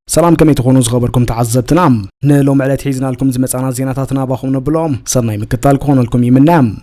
سلام كم يتخونوا زخبركم تعذبتنا نلوم على تحيزنا لكم زمتنا زيناتنا باخونا بلوم صرنا يمكتال كون لكم يمنام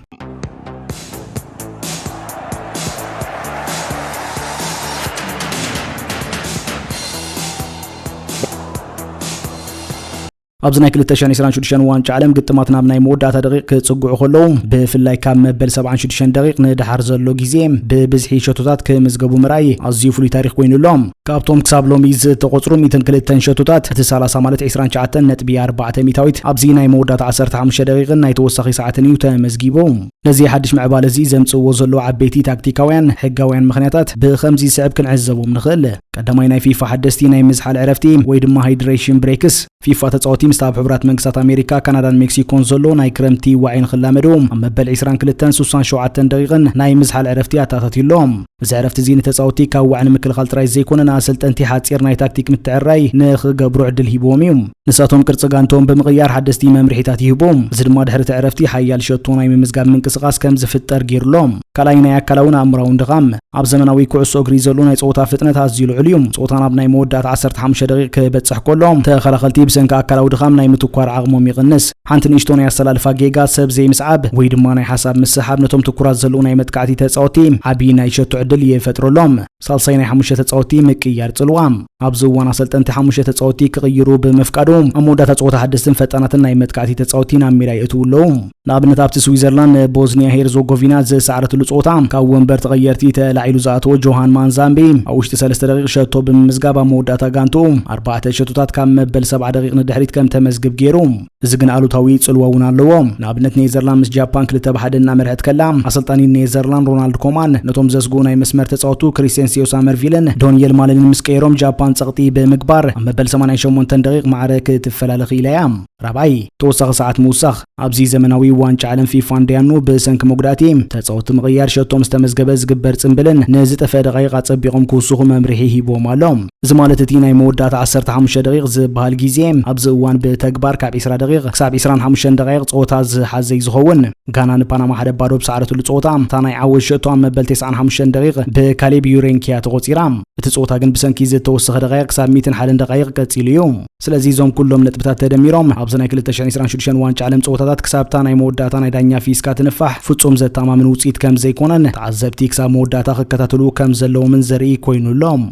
أبزنا كل التشاني سران شدشان وانش علم قطماتنا بناي مودة دقيق تصقعوا خلوم بفلاي كام مبل 7 شدشان دقيق ندحر زلو جيزيم ببزحي شتوتات كمزقبو مراي عزيفو لي تاريخ وين اللوم كابتوم كساب لوميز تقصرو ميتن كلتن شتوتات تسالة سامالت عسران شعتن نتبي 4 ميتاويت أبزيناي مودة 15 دقيق ناي توسخي ساعة نيوتا مزقيبو نزي حدش مع بالزي زمصو زلو عبيتي تاكتيكاوين حقاوين مخنياتات بخمزي سعب كنعزبو منخل قدماي ناي فيفا حدستي ناي مزحال عرفتي ويدما هيدريشن بريكس فيفا تتصوتي مستاب حبرات منقسات أمريكا كندا مكسيكون زلو ناي كرمتي وعين خلامدوم أما بالعسران كلتن سوسان شوعتن دقيقن ناي مزحال عرفتي أتاتي اللوم زعرفت زين تتصوتي كوعن مكل خلط راي زيكون ناسلت انتي حاصير ناي تاكتيك متعراي نخ قبرو عدل هيبوميوم نساتهم قرصغانتهم بمغيار حدستي ممرحيتات يهبوم زدما دحرت عرفتي حيال شتو ناي ممزغاب منقسقاس كم زفتر غيرلوم كلاينا ياكلاونا امراون دغام اب زمناوي كعسو اغري زلو ناي صوتا فطنت ازيلو عليوم صوتانا بناي مودات 15 دقيقه كبصح كلهم تخلخلتي بسنك اكلاو دغام ناي متكوار عقموم يقنس حنت نيشتون يسلالفا جيجا سب زي مسعب وي دما ناي حساب مسحاب نتوم تكورات زلو ناي متقعتي تتصوتي عبي ناي شتو عدل يفطرلهم صالصينا حمشه تتصوتي مقيار صلوام ابزوانا سلطنت حمشه تتصوتي كغيرو بمفقادهم امودا تتصوت حدثن فطناتنا ناي متقعتي تتصوتينا ميراي اتولو نابنت ابت سويزرلاند بوزنيا هيرزوغوفينا ز سعرت لصوتام كاونبر تغيرتي تلاعيلو زاتو جوهان مانزامبي اوشت 3 دقيق شتو بمزغابا موداتا غانتو 4 شتوتات كم مبل 7 دقيق ندحريت كم تمزغب غيروم زغن الوتاوي صلواون اللوم نابنت نيزرلاند مس جابان كلتا بحدنا مرحت كلام اسلطاني نيزرلاند رونالد كومان نتوم زسغوناي مسمر تتصوتو كريستيانسيو سامرفيلن دونيال مالن مسكيروم جابان صقتي بمقبار مبل 88 دقيق معرك تفلالخ اليام ربعي توسخ ساعات موسخ ابزي زمناوي وانش عالم في فانديانو بسنك مقداتيم تصوت مغيار شتوم استمزغب زغبر صنبلن نزت دقيقه صبيقم كوسخ ممرحي هيبومالوم زمالتتي ناي مودات 15 دقيق زبال غيزيم ابزوان بتكبار كاب 10 دقيق حساب 25 دقيق صوتا حزي زخون غانان باناما حدا بادو بسعرته لصوتام تاناي عاوش شتوم مبل 95 دقيق بكاليب يورينكيا تغوصيرام تتصوتا ግን بسنكي زتوسخ دقيق حساب 200 حالن دقيق قصيليوم ስለዚህ ዞም ኩሎም ነጥብታት ተደሚሮም አብዘናይ 2026 ዋንጫ ዓለም ጾታታት ክሳብታ ናይ መወዳታ ናይ ዳኛ ፊስካ ትንፋሕ ፍጹም ዘተማምን ውጽኢት ከም ዘይኮነን ተዓዘብቲ ክሳብ መወዳታ ክከታተሉ ከም ዘለዎምን ዘርኢ ኮይኑሎም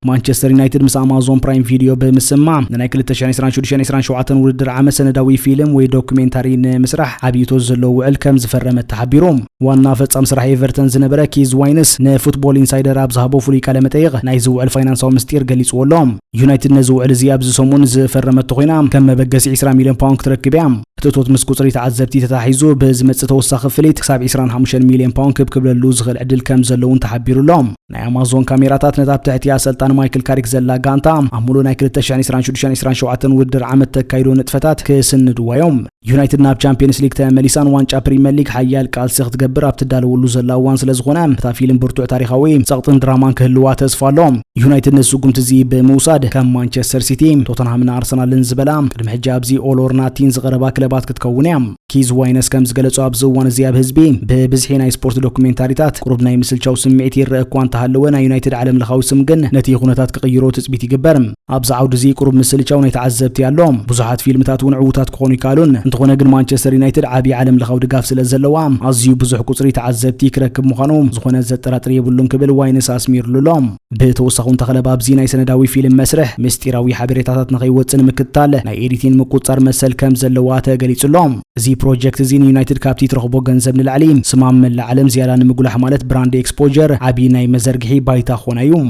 مانشستر يونايتد مس امازون برايم فيديو بمسمع ناي 2026 ودر عام سنداوي فيلم وي دوكيومنتاري مسرح عبيتو زلو وعل كم زفرمت تحبيروم وانا فصام سرح ايفرتون زنبره كيز واينس نفوتبول انسايدر ابزهبو فولي كلمتيغ ناي زوعل فاينانساو مستير غليصولهم يونايتد نزوعل زياب زسمون زفرمت خوينام كم بغس 20 مليون باوند تركبيام تتوت مسكوصري تعذبتي تتحيزو بزمص توسخ فليت حساب 25 مليون باوند كبل لوز غل عدل كم زلون تحبيرولهم ناي امازون كاميراتات نتاب تحت يا سلطان مايكل كاريك زلا غانتا عملو ناي 2026 ودر عام تكايدو نطفتات كسندويوم يونايتد ناب تشامبيونز ليج تمليسان وانچا بريمير ليج حيال قال سخ تغبر ابتدالولو زلاوان سلازغونام تا فيلم برتو تاريخاوي سقطن درامان كهلوا تسفالوم يونايتد نسوقم تزي بموساد كم مانشستر سيتي توتنهام ارسنال زبلام قدم حجابزي اولور ناتين زغربا كلبات كتكونيام كيز واينس كم زغلصو ابزوان زياب حزبي ببزحينا سبورت دوكيومنتاريتات قربنا يمسلچاو سمعتي يرأكوان تهلونا يونايتد عالم لخاوسم جن نتي خونتات كقيرو تثبيت يغبرم ابز عود زي قرب مسلچاو نيتعذبت يالوم بزحات فيلمتات ونعوتات كوني كالون انتخونه ግን مانشستر يونايتد عبي عالم لخاو دغاف ስለዘለዋም አዝዩ ብዙሕ ቁጽሪ ተዓዘብቲ ክረክብ ምዃኖም ዝኾነ ዘጠራጥሪ የብሉን ክብል ዋይነስ አስሚር ሉሎም በተወሰኹን ተኸለባ ኣብዚና ሰነዳዊ ፊልም መስርሕ ምስጢራዊ ሓበሬታታት ንኸይወፅን ምክታል ናይ ኤዲቲን ምቁጻር መሰል ከም ዘለዋ ተገሊጹሎም እዚ ፕሮጀክት እዚ ዩናይትድ ካፕቲ ትረኽቦ ገንዘብ ንላዕሊ ስማም ለዓለም ዝያዳ ንምጉላሕ ማለት ብራንድ ኤክስፖዠር ዓቢ ናይ መዘርግሒ ባይታ ኾናዩ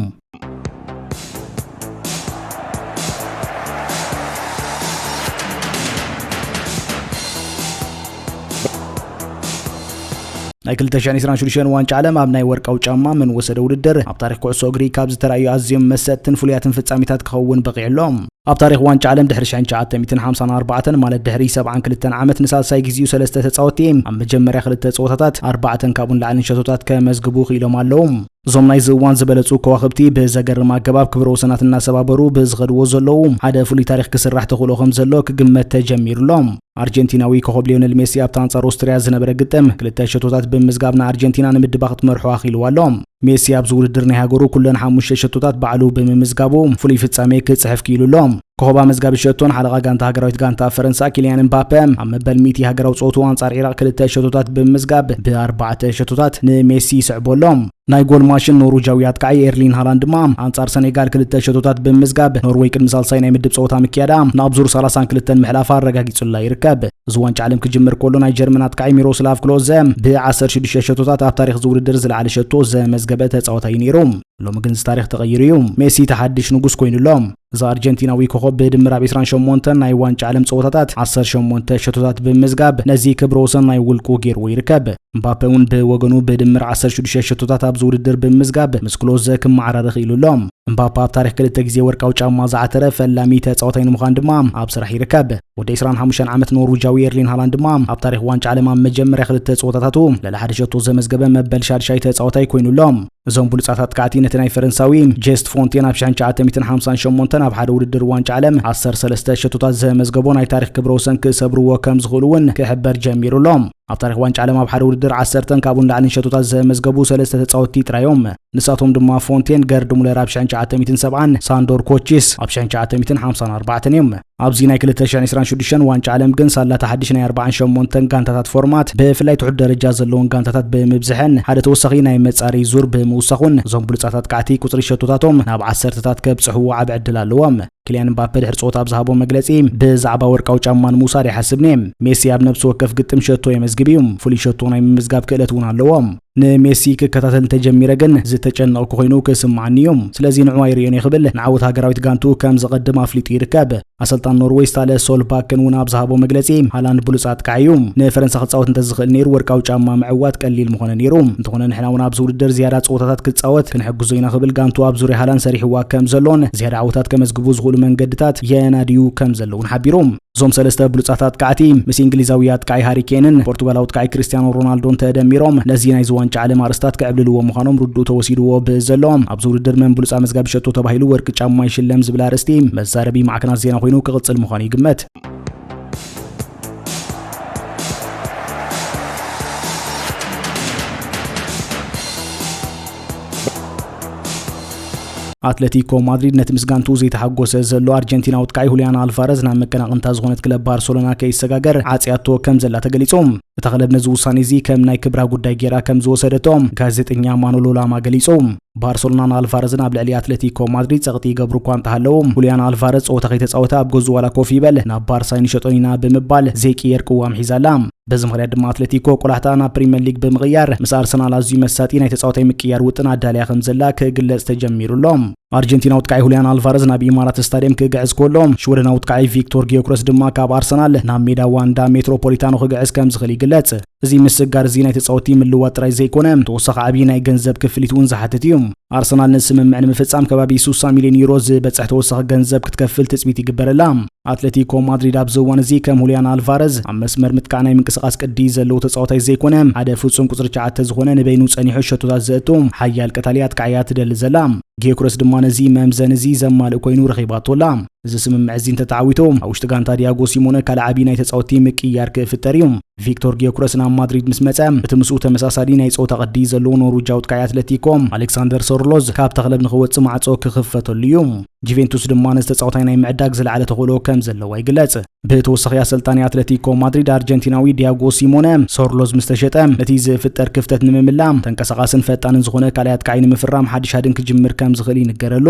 ناي 2026 ዋንጫ ዓለም ኣብ ናይ ወርቃው ጫማ ምን ወሰደ ውድድር ኣብ ታሪኽ ኩዕሶ እግሪ ካብ ዝተራዩ ኣዝዮም መሰጥን ፍሉያትን ፍጻሜታት ክኸውን በቂዕሎም ኣብ ታሪኽ ዋንጫ ዓለም ድሕሪ 1954 ማለት ድሕሪ 72 ዓመት ንሳልሳይ ግዚኡ ሰለስተ ተጻወትቲ ኣብ መጀመርያ ክልተ ጸወታታት 4 ካብኡን ላዕልን ሸቶታት ከመዝግቡ ኺኢሎም ኣለዉ። እዞም ናይ ዝእዋን ዝበለጹ ከዋኽብቲ ብዘገርም ኣገባብ ክብረ ወሰናት እናሰባበሩ ብዝኸድዎ ዘለዉ ሓደ ፍሉይ ታሪኽ ክስራሕ ተኽእሎ ከም ዘሎ ክግመት ተጀሚሩሎም። ኣርጀንቲናዊ ኮኸብ ሊዮነል ሜሲ ኣብታ ኣንጻር ኦስትሪያ ዝነበረ ግጥም ክልተ ሸቶታት ብምዝጋብ ንኣርጀንቲና ንምድባኽ ክትመርሖ ኣኺልዋ ኣሎም። ሜሲ ኣብዚ ውድድር ናይ ሃገሩ ኩለን 5 ሸቶታት ባዕሉ ብምምዝጋቡ ፍሉይ ፍጻሜ ክጽሕፍ ኪኢሉሎም። ኮኸብ መዝጋቢ ሸቶን ሓለቓ ጋንታ ሃገራዊት ጋንታ ፈረንሳይ ኪልያን ኤምባፔ ኣብ መበል 100 ሃገራዊ ጸወቱ ኣንጻር ኢራቅ ክልተ ሸቶታት ብምዝጋብ ብ4 ሸቶታት ንሜሲ ይስዕቦሎም። ናይ ጎል ማሽን ኖርዌጃዊ ኣጥቃዒ ኤርሊን ሃላንድ ድማ ኣንጻር ሰኔጋል ክልተ ሸቶታት ብምዝጋብ ኖርዌይ ቅድሚ ሳልሳይ ናይ ምድብ ጸወታ ምክያዳ ናብ ዙር 32 ምሕላፋ ኣረጋጊጹላ ይርከብ። እዚ ዋንጫ ዓለም ክጅምር ከሎ ናይ ጀርመን ኣጥቃዒ ሚሮስላቭ ክሎዘ ብ16 ሸቶታት ኣብ ታሪኽ ዝውድድር ዝለዓለ ሸቶ ዘመዝገበ ተጻዋታይ ነይሩ። ሎሚ ግን ታሪኽ ተቐይሩ እዩ። ሜሲ ተሓድሽ ንጉስ ኮይኑሎም። እዚ ኣርጀንቲናዊ ኮኸብ ብድምር ኣብ 28 ናይ ዋንጫ ዓለም ጸወታታት 18 ሸቶታት ብምዝጋብ ነዚ ክብረ ወሰን ናይ ውልቁ ገይርዎ ይርከብ። ኤምባፔ እውን ብወገኑ ብድምር 16 ሸቶታት ኣብ ዝውድድር ብምዝጋብ ምስ ክሎዘ ክመዓራር ኺኢሉሎም። ኤምባፔ ኣብ ታሪኽ ክልተ ግዜ ወርቃዊ ጫማ ዝዓተረ ፈላሚ ተጻዋታይ ንምዃን ድማ ኣብ ስራሕ ይርከብ። ወዲ 25 ዓመት ኖርዌጃዊ ኤርሊን ሃላንድ ድማ ኣብ ታሪኽ ዋንጫ ዓለም ኣብ መጀመርያ ክልተ ጸወታታቱ ለሓደ ሸቶ ዘመዝገበ መበል ሻድሻይ ተጻዋታይ ኮይኑሎም። እዞም ብሉጻት ኣጥቃዕቲ ነቲ ናይ ፈረንሳዊ ጀስት ፎንቴን ኣብ 1958 ኣብ ሓደ ውድድር ዋንጫ ዓለም 13 ሸቶታት ዘመዝገቦ ናይ ታሪኽ ክብረ ወሰን ክሰብርዎ ከም ዝኽእሉ እውን ክሕበር ጀሚሩሎም። ኣብ ታሪኽ ዋንጫ ዓለም ኣብ ሓደ ውድድር 10 ካብኡን ላዕልን ሸቶታት ዘመዝገቡ 3 ተጻወትቲ ጥራዮም። ንሳቶም ድማ ፎንቴን፣ ገርድ ሙለር ኣብ 1970 ሳንዶር ኮቺስ ኣብ 1954 እዮም። ኣብዚ ናይ 2026 ዋንጫ ዓለም ግን ሳላ ተሓድሽ ናይ 48 ጋንታታት ፎርማት ብፍላይ ትሑት ደረጃ ዘለዎን ጋንታታት ብምብዝሕን ሓደ ተወሳኺ ናይ መጻሪ ዙር ብምውሳኹን እዞም ብሉጻት ኣጥቃዕቲ ቁጽሪ ሸቶታቶም ናብ 10ታት ከብጽሕዎ ዓብ ዕድል ኣለዎም። ኪልያን ኤምባፔ ድሕሪ ጸወታ ኣብ ዝሃቦ መግለጺ ብዛዕባ ወርቃዊ ጫማ ንምውሳድ ይሓስብኒ። ሜሲ ኣብ ነብሲ ወከፍ ግጥም ሸቶ የመዝግብ እዩ። ፍሉይ ሸቶ ናይ ምምዝጋብ ክእለት እውን ኣለዎም። ንሜሲ ክከታተል እንተጀሚረ ግን ዝተጨነቕኩ ኮይኑ ክስምዓኒ እዩ። ስለዚ ንዕዋ ይርዮን ይኽብል ንዓወት ሃገራዊት ጋንቱ ከም ዝቐድም ኣፍሊጡ ይርከብ። ኣሰልጣን ኖርዌይ ስታለ ሶልባክን እውን ኣብ ዝሃቦ መግለጺ ሃላንድ ብሉጽ ኣጥቃዒ እዩ። ንፈረንሳ ክጻወት እንተዝኽእል ነይሩ ወርቃዊ ጫማ ምዕዋት ቀሊል ምኾነ ነይሩ። እንተኾነ ንሕና እውን ኣብዚ ውድድር ዝያዳ ጸወታታት ክጻወት ክንሕግዞ ኢና ክብል ጋንቱ ኣብ ዙርያ ሃላንድ ሰሪሕዋ ከም ዘሎን ዝያዳ ዓወታት ከመዝግቡ ዝኽእሉ መንገድታት የናድዩ ከም ዘለውን ሓቢሩ። እዞም ሰለስተ ብሉጻት ኣጥቃዕቲ ምስ እንግሊዛዊ ኣጥቃዒ ሃሪ ኬንን ፖርቱጋላዊ ኣጥቃዒ ክሪስቲያኖ ሮናልዶን ተደሚሮም ነዚ ናይ ዋንጫ ዓለም ኣርስታት ከዕብልልዎ ምዃኖም ርዱእ ተወሲድዎ ብዘሎም ኣብዚ ውድድር መን ብሉጻ መዝጋቢ ሸቶ ተባሂሉ ወርቂ ጫማ ይሽለም ዝብል ኣርእስቲ መዛረቢ ማዕከናት ዜና ኮይኑ ክቕጽል ምዃኑ ይግመት። አትሌቲኮ ማድሪድ ነቲ ምስጋንቱ ዘይተሓጎሰ ዘሎ ኣርጀንቲናዊ ኣጥቃዒ ሁሊያን ኣልቫረዝ ናብ መቀናቐንታ ዝኾነት ክለብ ባርሴሎና ከይሰጋገር ዓጽያቶ ከም ዘላ ተገሊጹ። እታ ክለብ ነዚ ውሳነ እዚ ከም ናይ ክብራ ጉዳይ ጌራ ከም ዝወሰደቶም ጋዜጠኛ ማኖሎ ላማ ገሊጹ። ባርሴሎና ኣልቫረዝን ኣብ ልዕሊ አትሌቲኮ ማድሪድ ጸቕጢ ይገብሩ እኳ እንተሃለዉ ሁሊያን ኣልቫረዝ ጸወታ ከይተጻወተ ኣብ ገዙ ዋላ ኮፍ ይበል ናብ ባርሳ ይንሸጦን ኢና ብምባል ዘይቅየር ቅዋም ሒዛላ። በዚ ምኽንያት ድማ አትሌቲኮ ቆላሕታ ናብ ፕሪምየር ሊግ ብምቕያር ምስ ኣርሰናል ኣዝዩ መሳጢ ናይ ተጻዋታይ ምቅያር ውጥን ኣዳልያ ከም ዘላ ክግለጽ ተጀሚሩሎም። ኣርጀንቲናዊ ኣጥቃዒ ሁሊያን ኣልቫረዝ ናብ ኢማራት ስታድየም ክግዕዝ ከሎ ሽወደናዊ ኣጥቃዒ ቪክቶር ጊዮክረስ ድማ ካብ ኣርሰናል ናብ ሜዳ ዋንዳ ሜትሮፖሊታኖ ክግዕዝ ከም ዝኽእል ይግለጽ። እዚ ምስጋር እዚ ናይ ተጻወቲ ምልዋጥ ጥራይ ዘይኮነ ተወሳኺ ዓብዪ ናይ ገንዘብ ክፍሊት እውን ዝሓትት እዩ። ኣርሰናል ንስምምዕ ንምፍጻም ከባቢ 60 ሚልዮን ዩሮ ዝበጽሕ ተወሳኺ ገንዘብ ክትከፍል ትጽቢት ይግበረላ። አትሌቲኮ ማድሪድ ኣብ ዘዋን እዚ ከም ሁሊያን ኣልቫረዝ ኣብ መስመር ምጥቃዕ ናይ ምንቅስቓስ ቅዲ ዘለዎ ተጻዋታይ ዘይኮነ ሓደ ፍጹም ቁጽሪ 9 ዝኾነ ንበይኑ ጸኒሑ ሸቶታት ዘእቱ ሓያል ቀጠልያ ኣጥቃዒያ ትደሊ ዘላ። ጊዮክረስ ድማ ነዚ መምዘን እዚ ዘማልእ ኮይኑ ረኺባቶላ። እዚ ስምምዕ እዚ እንተተዓዊቱ ኣብ ውሽጢ ጋንታ ዲያጎ ሲሞነ ካልእ ዓብዪ ናይ ተጻወቲ ምቅያር ክፍጠር እዩ። ቪክቶር ጊዮክረስ ናብ ማድሪድ ምስ መጸ እቲ ምስኡ ተመሳሳሊ ናይ ጸወታ ቅዲ ዘለዎ ኖርዌጃዊ ኣጥቃዒ አትሌቲኮ ኣሌክሳንደር ሶርሎዝ ካብታ ክለብ ንኽወጽእ ማዕጾ ክኽፈተሉ እዩ። ጁቬንቱስ ድማ ነዚ ተጻዋታይ ናይ ምዕዳግ ዝለዓለ ተኽእሎ ከም ዘለዋ ይግለጽ። ብተወሳኺ ኣሰልጣኒ አትሌቲኮ ማድሪድ ኣርጀንቲናዊ ዲያጎ ሲሞነ ሶርሎዝ ምስ ተሸጠ ነቲ ዝፍጠር ክፍተት ንምምላእ ተንቀሳቓስን ፈጣንን ዝኾነ ካልእ ኣጥቃዒ ንምፍራም ሓድሽ ሃድን ክጅምር ከም ዝኽእል ይንገረሉ።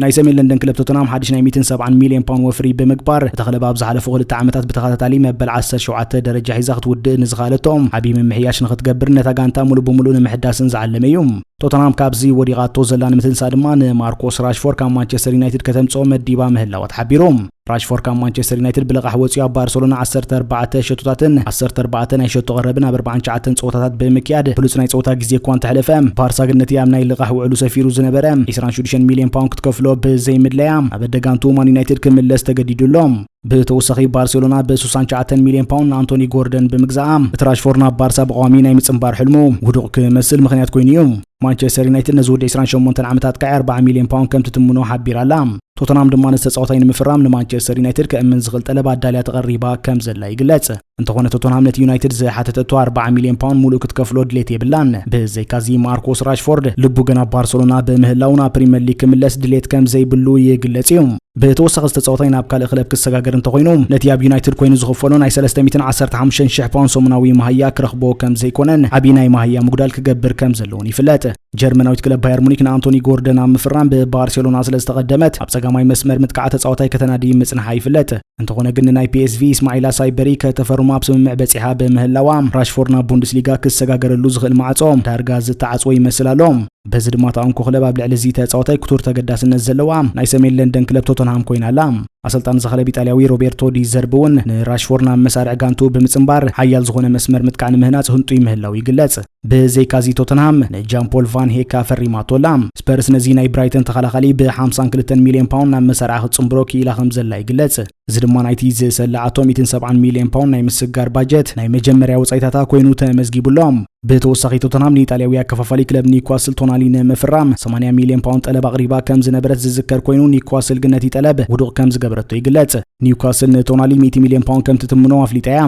ናይ ሰሜን ለንደን ክለብ ቶተንሃም ሓድሽ ናይ 170 ሚልዮን ፓውንድ ወፍሪ ብምግባር እታ ክለብ ኣብ ዝሓለፉ 2 ዓመታት ብተኸታታሊ መበል 17 ደረጃ ሒዛ ክትውድእ ንዝኻለቶም ዓብዪ ምምሕያሽ ንኽትገብር ነታ ጋንታ ሙሉእ ብምሉእ ንምሕዳስን ዝዓለመ እዩ። ቶተንሃም ካብዚ ወዲቓቶ ዘላ ንምትንሳእ ድማ ንማርኮስ ራሽፎርድ ካብ ማንቸስተር ዩናይትድ ከተምጽኦ መዲባ ምህላዋ ተሓቢሩ። ራሽፎርድ ካብ ማንቸስተር ዩናይትድ ብለቃሕ ወፂኡ ኣብ ባርሰሎና 14 ሸቶታትን 14 ናይ ሸቶ ቀረብን ኣብ 49 ፀወታታት ብምክያድ ብሉጽ ናይ ፀወታ ግዜ እኳ እንተሕለፈ ባርሳ ግን ነቲ ኣብ ናይ ልቃሕ ውዕሉ ሰፊሩ ዝነበረ 26 ሚልዮን ፓውንድ ክትከፍሎ ብዘይምድለያ ኣብ ደጋንቱ ማን ዩናይትድ ክምለስ ተገዲዱሎም ብተወሳኺ ባርሰሎና ብ69 ሚልዮን ፓውንድ አንቶኒ ጎርደን ብምግዛእ እቲ ራሽፎርድ ናብ ባርሳ ብቋሚ ናይ ምጽንባር ሕልሙ ውዱቕ ክመስል ምኽንያት ኮይኑ እዩ ማንቸስተር ዩናይትድ ነዚ ወዲ 28 ዓመታት 40 ሚልዮን ፓውንድ ከም ትትምኖ ሓቢራላ ቶተንሃም ድማ ንተጻዋታይ ንምፍራም ንማንቸስተር ዩናይትድ ከእምን ዝኽእል ጠለብ ኣዳልያ ተቐሪባ ከም ዘላ ይግለጽ እንተኾነ ቶተንሃም ነቲ ዩናይትድ ዝሓተተቶ 40 ሚልዮን ፓውንድ ሙሉእ ክትከፍሎ ድሌት የብላን ብዘይካዚ ማርኮስ ራሽፎርድ ልቡ ገና ባርሰሎና በምህላውና ፕሪምየር ሊግ ክምለስ ድሌት ከም ዘይብሉ ይግለጽ እዩ ብተወሳኺ ዝተጻዋታይ ናብ ካልእ ክለብ ክሰጋገር እንተኾይኑ ነቲ ኣብ ዩናይትድ ኮይኑ ዝኸፈሎ ናይ 315,000 ፓውንድ ሰሙናዊ ማህያ ክረኽቦ ከም ዘይኮነን ዓቢ ናይ ማህያ ምጉዳል ክገብር ከም ዘለዎን ይፍለጥ ጀርመናዊት ክለብ ባየር ሙኒክ ንአንቶኒ ጎርደን ኣብ ምፍራም ብባርሴሎና ስለዝተቐደመት ኣብ ጸጋማይ መስመር ምጥቃዕ ተጻዋታይ ከተናዲ ምጽንሓ ይፍለጥ እንተኾነ ግን ናይ PSV እስማዒላ ሳይበሪ ከተፈርሙ ኣብ ስምምዕ በጺሓ በምህላዋ ራሽፎርድ ናብ ቡንደስሊጋ ክሰጋገረሉ ዝኽእል ማዕጾ ዳርጋ ዝተዓጽወ ይመስል ኣሎ በዚ ድማ ታንኮ ክለብ ኣብ ልዕሊ እዚ ተጻዋታይ ክቱር ተገዳስነት ዘለዋ ናይ ሰሜን ለንደን ክለብ ቶተንሃም ኮይናላ ኣሰልጣን ዝኽለብ ኢጣልያዊ ሮቤርቶ ዲ ዘርቢውን ንራሽፎርድ ናብ መሳርዕ ጋንቱ ብምጽንባር ሓያል ዝኾነ መስመር ምጥቃዕ ንምህናጽ ህንጡ ይምህላው ይግለጽ ብዘይካዚ ቶተንሃም ንጃን ፖል ቫን ሄካ ፈሪማቶላ ስፐርስ ነዚ ናይ ብራይተን ተኸላኻሊ ብ52 ሚልዮን ፓውንድ ናብ መሳርዕ ክጽምብሮ ክኢላ ከም ዘላ ይግለጽ እዚ ድማ ናይቲ ዝሰላዓቶ 170 ሚልዮን ፓውንድ ናይ ምስጋር ባጀት ናይ መጀመርያ ወጻኢታታ ኮይኑ ተመዝጊቡሎም ብተወሳኺ ቶተንሃም ንኢጣልያዊ ኣከፋፋሊ ክለብ ኒውካስል ቶናሊ ንምፍራም 80 ሚልዮን ፓውንድ ጠለብ ኣቕሪባ ከም ዝነበረት ዝዝከር ኮይኑ ኒውካስል ግን ነቲ ጠለብ ውዱቕ ከም ዝገበረቶ ይግለጽ ኒውካስል ንቶናሊ 100 ሚልዮን ፓውንድ ከም ትትምኖ ኣፍሊጣ እያ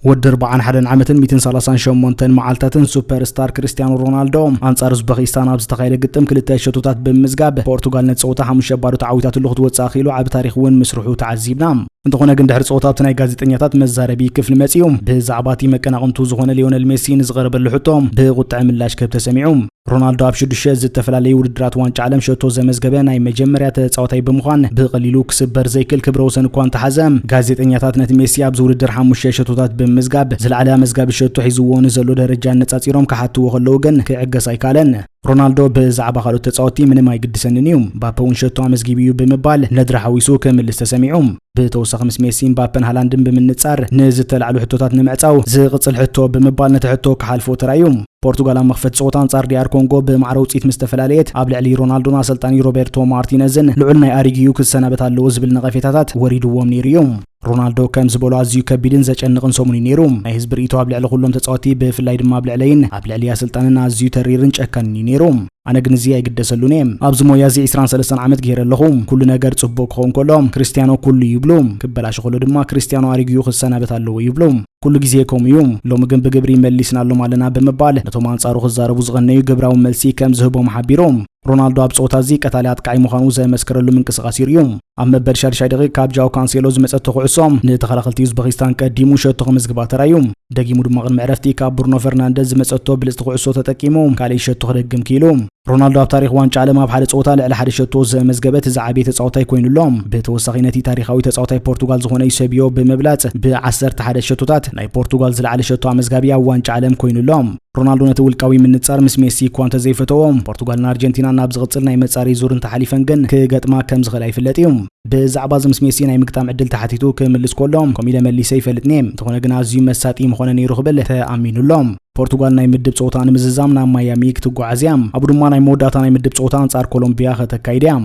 ወድ 41 ዓመትን 138 መዓልታትን ሱፐርስታር ክርስቲያኖ ሮናልዶ አንጻር ኡዝቤኪስታን ኣብ ዝተኻየደ ግጥም ክልተ ሸቶታት ብምዝጋብ ፖርቱጋል ነጸወታ 5 ባዶ ተዓዊታት ልኽትወጽእ ኣኺሉ ኣብ ታሪኽ እውን ምስርሑ ተዓዚብና እንተኾነ ግን ድሕሪ ጸወታ ናይ ጋዜጠኛታት መዛረቢ ክፍሊ መጺኡ ብዛዕባ እቲ መቀናቕንቱ ዝኾነ ሊዮነል ሜሲ ንዝቐረበሉ ሕቶ ብቁጥዕ ምላሽ ከብ ተሰሚዑ ሮናልዶ ኣብ 6 ዝተፈላለዩ ውድድራት ዋንጫ ዓለም ሸቶ ዘመዝገበ ናይ መጀመርያ ተጻዋታይ ብምዃን ብቐሊሉ ክስበር ዘይክእል ክብረ ወሰን እኳ እንተሓዘ ጋዜጠኛታት ነቲ ሜሲ ኣብ ዝውድድር 5 ሸቶታት ብምዝጋብ ዝለዓለ መዝጋቢ ሸቶ ሒዝዎ ንዘሎ ደረጃ ነጻጺሮም ክሓትዎ ከለዉ ግን ክዕገስ ኣይካለን ሮናልዶ ብዛዕባ ካልኦት ተጻወቲ ምንም ኣይግድሰንን እዩ ባፐውን ሸቶ ኣመዝጊቡ እዩ ብምባል ነድሪ ሓዊሱ ክምልስ ተሰሚዑ ብተወሳኺ ምስ ሜሲ ባፐን ሃላንድን ብምንጻር ንዝተላዕሉ ሕቶታት ንምዕጻው ዝቕጽል ሕቶ ብምባል ነቲ ሕቶ ክሓልፎ ተራዩ ፖርቱጋል ኣብ መኽፈት ጸወታ አንጻር ዲአር ኮንጎ ብማዕረ ውጽኢት ምስ ተፈላለየት ኣብ ልዕሊ ሮናልዶን ኣሰልጣኒ ሮቤርቶ ማርቲነዝን ልዑል ናይ ኣሪግዩ ክሰናበት ኣለዎ ዝብል ነቐፌታታት ወሪድዎም ነይሩ እዩ ሮናልዶ ከም ዝበሎ ኣዝዩ ከቢድን ዘጨንቕን ሰሙን ነይሩ ናይ ህዝቢ ርእይቶ ኣብ ልዕሊ ኩሎም ተጻወቲ ብፍላይ ድማ ኣብ ልዕለይን ኣብ ልዕሊ ኣሰልጣንን ኣዝዩ ተሪርን ጨካንን ነይሩ ኣነ ግን እዚ ኣይግደሰሉን እየ ኣብዚ ሞያ እዚ 23 ዓመት ገይረ ኣለኹ ኩሉ ነገር ጽቡቕ ክኸውን ከሎ ክርስቲያኖ ኩሉ ይብሉ ክበላሽ ከሎ ድማ ክርስቲያኖ ኣሪግዩ ክሰናበት ኣለዎ ይብሉ ኩሉ ግዜ ከምኡ እዩ ሎሚ ግን ብግብሪ መሊስናሎም ኣለና ብምባል ነቶም አንጻሩ ክዛረቡ ዝቐነዩ ግብራዊ መልሲ ከም ዝህቦም ሓቢሮም ሮናልዶ ኣብ ጸወታ እዚ ቀታልያ ኣጥቃዒ ምዃኑ ዘመስክረሉ ምንቅስቓስ እዩ ኣብ መበል 6 ደቂቕ ካብ ጃው ካንሴሎ ዝመጸት ተኹዕሶም ንተኸላኸልቲ ኡዝቤኪስታን ቀዲሙ ሸቶ ክምዝግባ ተራዩ ደጊሙ ድማ ቅድሚ ዕረፍቲ ካብ ብሩኖ ፈርናንደዝ ዝመጸቶ ብልጽቲ ኩዕሶ ተጠቂሙ ካልእ ሸቶ ክደግም ክኢሉ ሮናልዶ ኣብ ታሪኽ ዋንጫ ዓለም ኣብ ሓደ ጸወታ ልዕሊ ሓደ ሸቶ ዘመዝገበት ዝዓበየ ተጻዋታይ ኮይኑሎም ብተወሳኺ ነቲ ታሪኻዊ ተጻዋታይ ፖርቱጋል ዝኾነ ዩሴቢዮ ብምብላጽ ብ11 ሸቶታት ናይ ፖርቱጋል ዝለዓለ ሸቶ ኣመዝጋቢ ኣብ ዋንጫ ዓለም ኮይኑሎም ሮናልዶ ነቲ ውልቃዊ ምንጻር ምስ ሜሲ እኳ እንተዘይፈተዎም ፖርቱጋልን ኣርጀንቲናን ናብ ዝቕጽል ናይ መጻሪ ዙር እንተሓሊፈን ግን ክገጥማ ከም ዝኽእል ኣይፍለጥ እዩ ብዛዕባ እዚ ምስ ሜሲ ናይ ምግጣም ዕድል ተሓቲቱ ክምልስ ከሎም ከምኢለ መሊሰ ይፈልጥኒ እንተኾነ ግን ኣዝዩ መሳጢ ምኾነ ነይሩ ክብል ተኣሚኑሎም ፖርቱጋል ናይ ምድብ ጸወታ ንምዝዛም ናብ ማያሚ ክትጓዓዝ እያ ኣብኡ ድማ ናይ መወዳእታ ናይ ምድብ ጸወታ አንጻር ኮሎምቢያ ከተካይድ እያ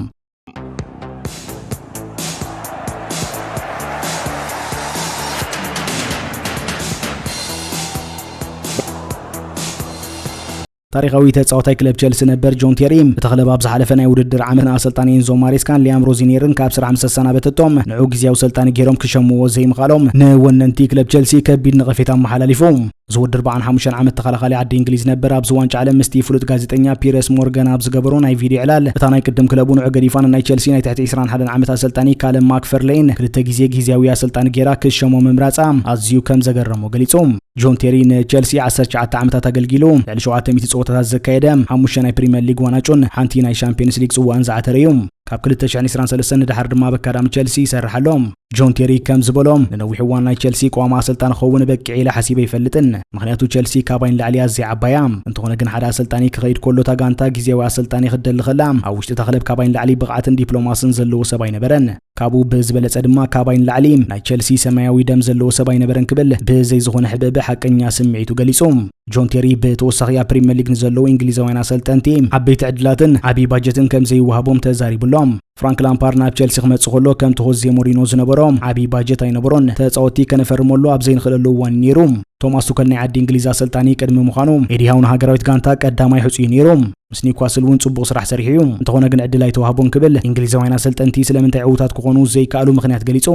ታሪኻዊ ተጻዋታይ ክለብ ቸልሲ ነበር ጆን ቴሪ ብተኽለብ ኣብ ዝሓለፈ ናይ ውድድር ዓመት ኣሰልጣኒ ኤንዞ ማሬስካን ሊያም ሮዚኔርን ካብ ስራሕ ምስ ተሰናበተቶም ንዑ ግዜያዊ ሰልጣኒ ገይሮም ክሸምዎ ዘይምኻሎም ንወነንቲ ክለብ ቸልሲ ከቢድ ነቐፌታ ኣመሓላሊፉ ዝውድር 45 ዓመት ተኸላኻሊ ዓዲ እንግሊዝ ነበር ኣብ ዝዋንጫ ዓለም ምስቲ ፍሉጥ ጋዜጠኛ ፒረስ ሞርጋን ኣብ ዝገበሮ ናይ ቪድዮ ዕላል እታ ናይ ቅድም ክለቡ ንዑ ገዲፋን ናይ ቸልሲ ናይ ትሕቲ 21 ዓመት ኣሰልጣኒ ካለም ማክፈርሌን ክልተ ግዜ ግዜያዊ ኣሰልጣኒ ገይራ ክሸሞ ምምራጻ ኣዝዩ ከም ዘገረሞ ገሊጹ ጆን ቴሪ ንቸልሲ 19 ዓመታት ኣገልጊሉ ልዕሊ 700 ጸወታታት ዘካየደ 5 ናይ ፕሪምየር ሊግ ዋንጫን ሓንቲ ናይ ቻምፒየንስ ሊግ ጽዋዕን ዝዓተረ እዩ ካብ 2023 ንድሕር ድማ በካዳም ቸልሲ ይሰርሓሎም ጆን ቴሪ ከም ዝበሎም ንነዊሕ እዋን ናይ ቸልሲ ቋሚ ኣሰልጣኒ ክኸውን በቂዕ ኢላ ሓሲበ ይፈልጥን ምክንያቱ ቸልሲ ካባይን ላዕሊ ኣዝያ ዓባያ እንተኾነ ግን ሓደ ኣሰልጣኒ ክኸይድ ከሎ ታ ጋንታ ግዜያዊ ኣሰልጣኒ ክደሊ ኸላ ኣብ ውሽጢ ተኽለብ ካባይን ላዕሊ ብቕዓትን ዲፕሎማስን ዘለዎ ሰብ ኣይነበረን ካብኡ ብዝበለጸ ድማ ካባይን ላዕሊ ናይ ቸልሲ ሰማያዊ ደም ዘለዎ ሰብ ኣይነበረን ክብል ብዘይ ዝኾነ ሕበብ ሓቀኛ ስምዒቱ ገሊጹ ጆን ቴሪ ብተወሳኺ ኣብ ፕሪምየር ሊግ ንዘለዉ እንግሊዛውያን ኣሰልጠንቲ ዓበይቲ ዕድላትን ዓብይ ባጀትን ከም ዘይወሃቦም ተዛሪቡሎም ፍራንክ ላምፓርድ ናብ ቸልሲ ክመጽእ ከሎ ከምቲ ሆዜ ሞሪኖ ዝነበሮም ዓብይ ባጀት ኣይነበሮን ተጻወቲ ከነፈርመሉ ኣብ ዘይንኽእለሉ እዋን ነይሩ ቶማስ ቱከል ናይ ዓዲ እንግሊዝ ኣሰልጣኒ ቅድሚ ምዃኑ ኤዲሃውን ሃገራዊት ጋንታ ቀዳማይ ሕጹይ ነይሩ ምስ ኒውካስል እውን ጽቡቕ ስራሕ ሰሪሑ እዩ እንተኾነ ግን ዕድል ኣይተዋህቦን ክብል እንግሊዛውያን ኣሰልጠንቲ ስለምንታይ ዕውታት ክኾኑ ዘይከኣሉ ምኽንያት ገሊጹ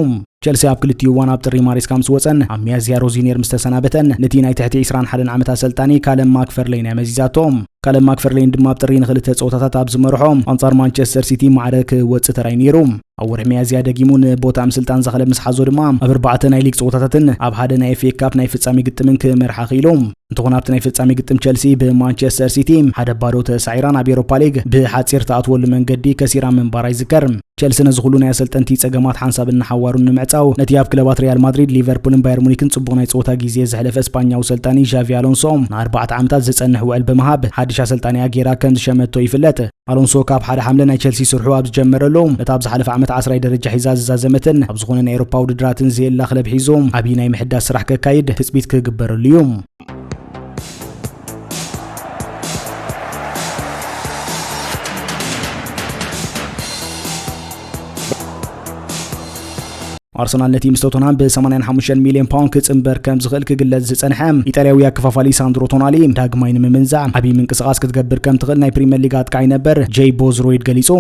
ቸልሲ ኣብ ክልቲኡ እዋን ኣብ ጥሪ ማሪስካ ምስ ወፀን ኣብ ሚያዝያ ሮዚኔር ምስ ተሰናበተን ነቲ ናይ ትሕቲ 21 ዓመት ኣሰልጣኒ ካለም ማክፈርሌን መዚዛቶም ካለም ማክፈርሌን ድማ ኣብ ጥሪ ንኽልተ ፀወታታት ኣብ ዝመርሖም ኣንጻር ማንቸስተር ሲቲ ማዕረ ክወፅእ ተራይ ነይሩ ኣብ ወርሒ ሚያዝያ ደጊሙ ንቦታ ምስልጣን ዘኸለ ምስ ሓዞ ድማ ኣብ 4 ናይ ሊግ ፀወታታትን ኣብ ሓደ ናይ ኤፍ ኤ ካፕ ናይ ፍጻሜ ግጥምን ክመርሓ ኺኢሉ እንተኾነ ኣብቲ ናይ ፍጻሜ ግጥም ቸልሲ ብማንቸስተር ሲቲ 1-0 ተሳዒራ ናብ ኤውሮፓ ሊግ ብሓጺር ተኣትወሉ መንገዲ ከሲራ ምንባራ ይዝከር ቸልሲ ነዚ ኩሉ ናይ ኣሰልጠንቲ ፀገማት ሓንሳብ እናሓዋሩን ንምዕጻው ነቲ ኣብ ክለባት ሪያል ማድሪድ ሊቨርፑልን ባየር ሙኒክን ጽቡቕ ናይ ፀወታ ግዜ ዘሕለፈ እስፓኛዊ ሰልጣኒ ዣቪ አሎንሶ ን4 ዓመታት ዝጸንሕ ውዕል ብምሃብ ሓድሽ ኣሰልጣኒ ጌራ ከም ዝሸመቶ ይፍለጥ አሎንሶ ካብ ሓደ ሓምለ ናይ ቸልሲ ስርሑ ኣብ ዝጀመረሉ ነታ ኣብ ዝሓለፈ ዓመት 10 ደረጃ ሒዛ ዝዛዘመትን ኣብ ዝኾነ ናይ ኤውሮፓ ውድድራትን ዘየላ ክለብ ሒዙ ዓብይ ናይ ምሕዳስ ስራሕ ከካይድ ትጽቢት ክግበረሉ እዩ አርሰናል ነቲ ምስ ቶተንሃም ብ85 ሚልዮን ፓውንድ ክጽምበር ከም ዝኽእል ክግለጽ ዝጸንሐ ኢጣልያዊ አከፋፋሊ ሳንድሮ ቶናሊ ዳግማይ ንምምንዛዕ ዓብይ ምንቅስቓስ ክትገብር ከም ትኽእል ናይ ፕሪምየር ሊግ አጥቃይ ነበር ጄይ ቦዝሮይድ ገሊጹ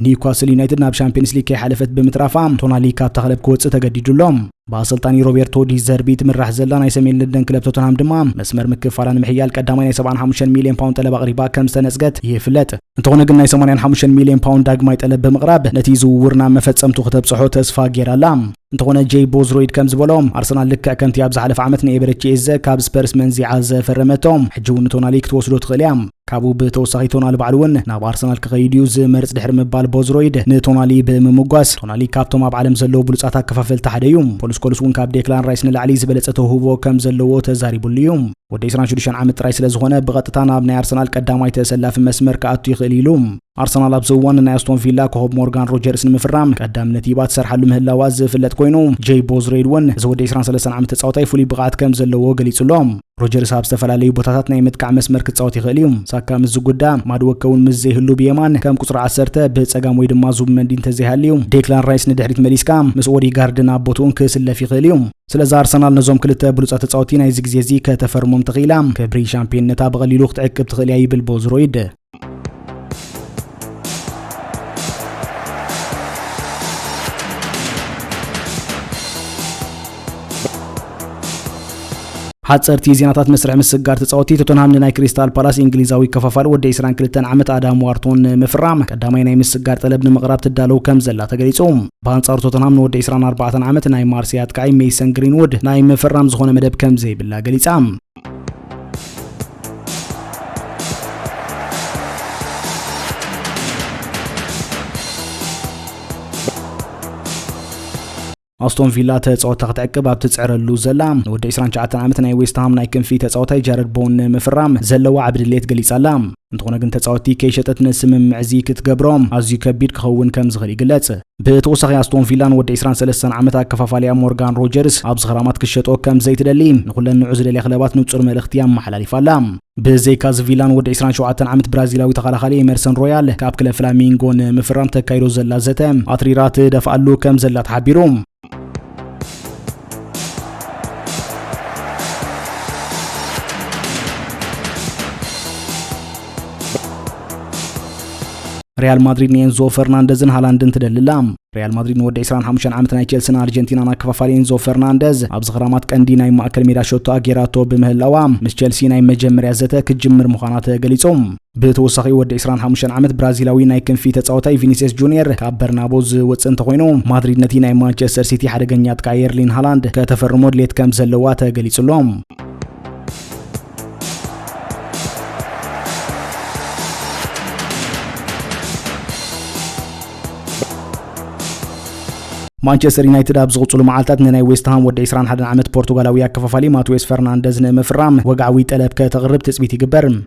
ኒውካስል ዩናይትድ ናብ ቻምፒየንስ ሊግ ከይሓለፈት ብምትራፋ ቶናሊ ካብ ተኽለብ ክወጽእ ተገዲዱሎም በአሰልጣኒ ሮቤርቶ ዲ ዘርቢ ትምራሕ ዘላ ናይ ሰሜን ለንደን ክለብ ቶተንሃም ድማ መስመር ምክፋላ ንምሕያል ቀዳማይ ናይ 75 ሚልዮን ፓውንድ ጠለብ ኣቕሪባ ከም ዝተነጽገት ይፍለጥ እንተኾነ ግን ናይ 85 ሚልዮን ፓውንድ ዳግማይ ጠለብ ብምቕራብ ነቲ ዝውውርና መፈጸምቱ ከተብጽሖ ተስፋ ጌራላ እንተኾነ ጄይ ቦዝሮይድ ከም ዝበሎም አርሰናል ልክዕ ከምቲ ኣብ ዝሓለፈ ዓመት ንኤቨሬቺ ኤዘ ካብ ስፐርስ መንዚዓ ዘፈረመቶም ሕጂ እውን ቶናሊ ክትወስዶ ትኽእል እያ ካብኡ ብተወሳኺ ቶናሊ ባዕሉ እውን ናብ አርሰናል ክኸይድ እዩ ዝመርጽ ድሕሪ ምባል ቦዝሮይድ ንቶናሊ ብምምጓስ ቶናሊ ካብቶም ኣብ ዓለም ዘለዉ ብሉጻት ኣከፋፈልቲ ሓደ እዩ ፖሊስኮልስ እውን ካብ ዴክላን ራይስ ንላዕሊ ዝበለጸ ተውህቦ ከም ዘለዎ ተዛሪቡሉ እዩ ወዲ 26 ዓመት ጥራይ ስለ ዝኾነ ብቐጥታ ናብ ናይ አርሰናል ቀዳማይ ተሰላፊ መስመር ከኣቱ ይኽእል ኢሉ አርሰናል ኣብ ዝእዋን ናይ ኣስቶን ቪላ ኮሆብ ሞርጋን ሮጀርስ ንምፍራም ቀዳምነት ይባት ሰርሓሉ ምህላዋ ዝፍለጥ ኮይኑ ጄይ ቦዝሮይድ እውን እዚ ወዲ 23 ዓመት ተጻዋታይ ፍሉይ ብቕዓት ከም ዘለዎ ገሊጹሎም ሮጀርስ ኣብ ዝተፈላለዩ ቦታታት ናይ ምጥቃዕ መስመር ክጻወት ይኽእል እዩ ሳካ ምስ ዝጉዳ ማድወከውን ምስ ዘይህሉ ብየማን ከም ቁጽሪ 10 ብጸጋም ወይ ድማ ዙብመንዲ እንተዘይሃልዩ ዴክላን ራይስ ንድሕሪት መሊስካ ምስ ኦዲጋርድን ኣብ ቦታውን ክስለፍ ይኽእል እዩ ስለዚ አርሰናል ነዞም ክልተ ብሉጻት ተጻወቲ ናይዚ ግዜ እዚ ከተፈርሞም ትኽኢላ ክብሪ ሻምፒዮንነታ ብቐሊሉ ክትዕቅብ ትኽእል እያ ይብል ቦዝሮይድ ሓጸርቲ ዜናታት መስርሕ ምስጋር ተጻወቲ ቶተንሃም ናይ ክሪስታል ፓላስ እንግሊዛዊ ከፋፋሊ ወዲ 22 ዓመት ኣዳም ዋርቶን ምፍራም ቀዳማይ ናይ ምስጋር ጠለብ ንምቕራብ ትዳለው ከም ዘላ ተገሊጹ በአንጻሩ ቶተንሃም ወዲ 24 ዓመት ናይ ማርሲያ አጥቃይ ሜሰን ግሪንውድ ናይ ምፍራም ዝኾነ መደብ ከም ዘይብላ ገሊጻ አስቶን ቪላ ተጻወታ ክትዕቅብ ኣብ ትጽዕረሉ ዘላ ወዲ 29 ዓመት ናይ ዌስትሃም ናይ ክንፊ ተጻዋታይ ጃረድ ቦውን ምፍራም ዘለዋ ዓብድሌት ገሊጻላ እንተኾነ ግን ተጻወቲ ከይሸጠት ንስምምዕ እዚ ክትገብሮም ኣዝዩ ከቢድ ክኸውን ከም ዝኽእል ይግለጽ ብተወሳኺ አስቶን ቪላን ወዲ 23 ዓመት ኣከፋፋልያ ሞርጋን ሮጀርስ ኣብ ዝኽራማት ክሸጦ ከም ዘይትደሊ ንኹለን ንዑ ዝደልያ ክለባት ንጹር መልእኽቲ ኣመሓላሊፋላ ብዘይካ ቪላን ወዲ 27 ዓመት ብራዚላዊ ተኸላኻሊ ኤመርሰን ሮያል ካብ ክለብ ፍላሚንጎን ምፍራም ተካይዶ ዘላ ዘተ ኣትሪራት ደፍኣሉ ከም ዘላ ተሓቢሩ ሪያል ማድሪድ ኤንዞ ፈርናንደዝን ሃላንድን ትደልላ ሪያል ማድሪድ ወዲ 25 ዓመት ናይ ቸልሲን አርጀንቲናን አከፋፋሊ ኤንዞ ፈርናንደዝ ኣብ ዝኽራማት ቀንዲ ናይ ማእከል ሜዳ ሾቶ አጌራቶ ብምህላዋ ምስ ቸልሲ ናይ መጀመርያ ዘተ ክጅምር ምዃና ተገሊጾም ብተወሳኺ ወዲ 25 ዓመት ብራዚላዊ ናይ ክንፊ ተጻዋታይ ቪኒሲየስ ጁኒየር ካብ በርናቦ ዝወጽእ እንተኾይኑ ማድሪድ ነቲ ናይ ማንቸስተር ሲቲ ሓደገኛ አጥቃይ ኤርሊን ሃላንድ ከተፈርሞ ድሌት ከም ዘለዋ ተገሊጹሎም مانشستر يونايتد ابزغصلو معالتات ناي ويست هام ود 21 عامت بورتغالوي كفافالي ماتويس فرنانديز نمفرام وقعوي طلب كتغرب تثبيت يقبر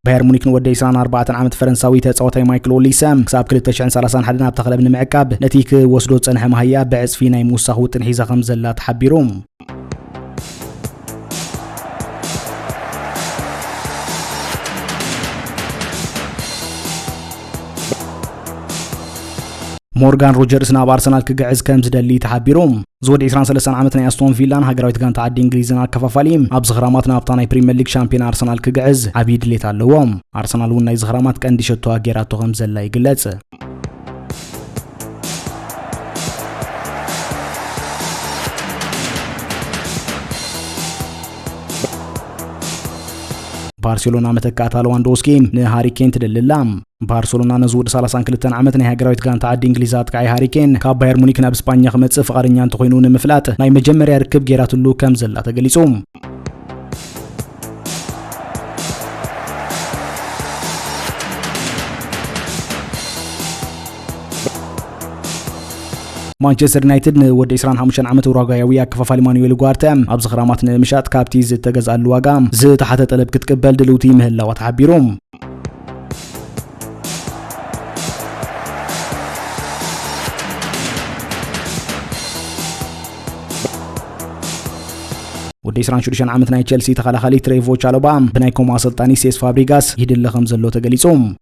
باير مونيك نودي 24 عامت فرنساوي تصاوتاي مايكل اوليسام حساب 2031 اب تخلب نمعقاب نتيك وسدو صنح مهيا بعصفي ناي موسخ وتنحيزه خمزلا تحبيروم مورغان روجرز ناب ارسنال كغعز كم زدلي تحبيروم زود 23 عامت ناي استون فيلان هاغراويت غانتا عدي انجليزنا كفافاليم اب زغرامات نابطاناي بريمير ليج شامبيون ارسنال كغعز عبيد ليت اللوم ارسنال وناي زغرامات كاندي شتو اغيراتو خمزلا يغلص بارسلونا متكات لواندوسكي نهاري كين تدللام بارسلونا نزود 32 عامت ناي هاغراويت غانتا عدي انجليزات كاي هاري كين كاب باير مونيك ناب اسبانيا خمص فقارنيا انت خوينو نمفلات ناي مجمريا ركب غيراتلو كمزلا تغليصوم مانشستر يونايتد ود 25 عامت اوروغواياوي كفافالي مانويل غوارتا اب زغرامات نمشات كابتيز تغزالو واغام ز تحت طلب كتقبل دلوتي مهلاو تحبيروم ود 26 عامت ناي تشيلسي تخلخلي تريفو تشالوبام بنايكوم اسلطاني سيس فابريغاس يدل خمزلو تغليصوم